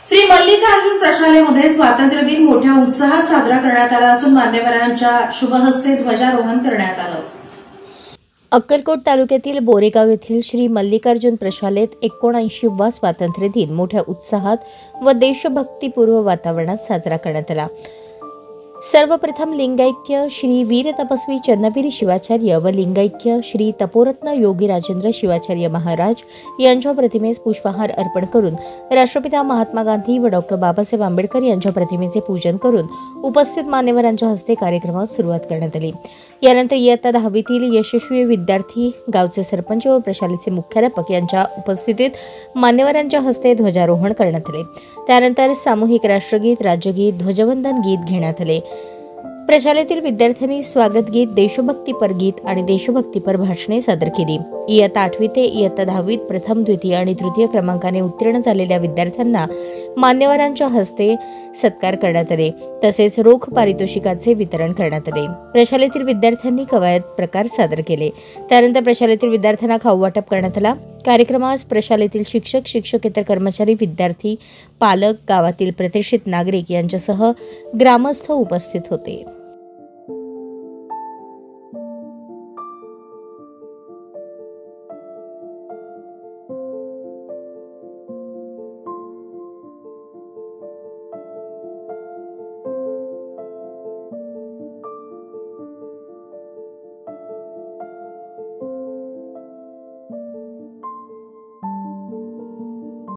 श्री मल्लिकार्जुन प्रशालेमध्ये स्वातंत्र्य दिन मोठ्या उत्साहात साजरा करण्यात आला असून मान्यवरांच्या शुभहस्ते ध्वजारोहण करण्यात आलं। अक्कलकोट तालुक्यातील बोरेगाव येथील श्री मल्लिकार्जुन प्रशालेत 79वा स्वातंत्र्य दिन मोठ्या उत्साहात व देशभक्तीपूर्व वातावरणात साजरा करण्यात आला। सर्वप्रथम लिंगैक्य श्री वीर तपस्वी चन्नवीर शिवाचार्य व लिंगैक्य श्री तपोरत्न योगी राजेंद्र शिवाचार्य महाराज यांच्या प्रतिमेस पुष्पहार अर्पण करून राष्ट्रपिता महात्मा गांधी व डॉक्टर बाबासाहेब आंबेडकर यांच्या प्रतिमेचे पूजन करून उपस्थित मान्यवरांच्या हस्ते कार्यक्रमात सुरुवात करण्यात आली। यानंतर इयत्ता 10वीतील यशस्वी विद्यार्थी, गावचे सरपंच व प्रशालेचे मुख्याध्यापक यांच्या उपस्थितीत मान्यवरांच्या हस्ते ध्वजारोहण करण्यात आले। त्यानंतर सामूहिक राष्ट्रगीत, राज्यगीत, ध्वजवंदन गीत घेण्यात आले। प्रशालेतील विद्यार्थ्यांनी स्वागत गीत, देशभक्तीपर गीत आणि देशभक्तीपर भाषणे सादर केली। इयत्ता 8वी ते इयत्ता 10वीत प्रथम, द्वितीय आणि तृतीय क्रमांकाने उत्तीर्ण झालेल्या विद्यार्थ्यांना मान्यवरांच्या हस्ते सत्कार करण्यात आले, तसेच रोख पारितोषिकाचे वितरण करण्यात आले। प्रशालेतील विद्यार्थ्यांनी कवायत प्रकार सादर केले। त्यानंतर प्रशालेतील विद्यार्थ्यांना खाऊ वाटप करण्यात आला। कार्यक्रमास प्रशालेतील शिक्षक, शिक्षकेतर कर्मचारी, विद्यार्थी, पालक, गावातील प्रतिष्ठित नागरिक यांच्यासह ग्रामस्थ उपस्थित होते।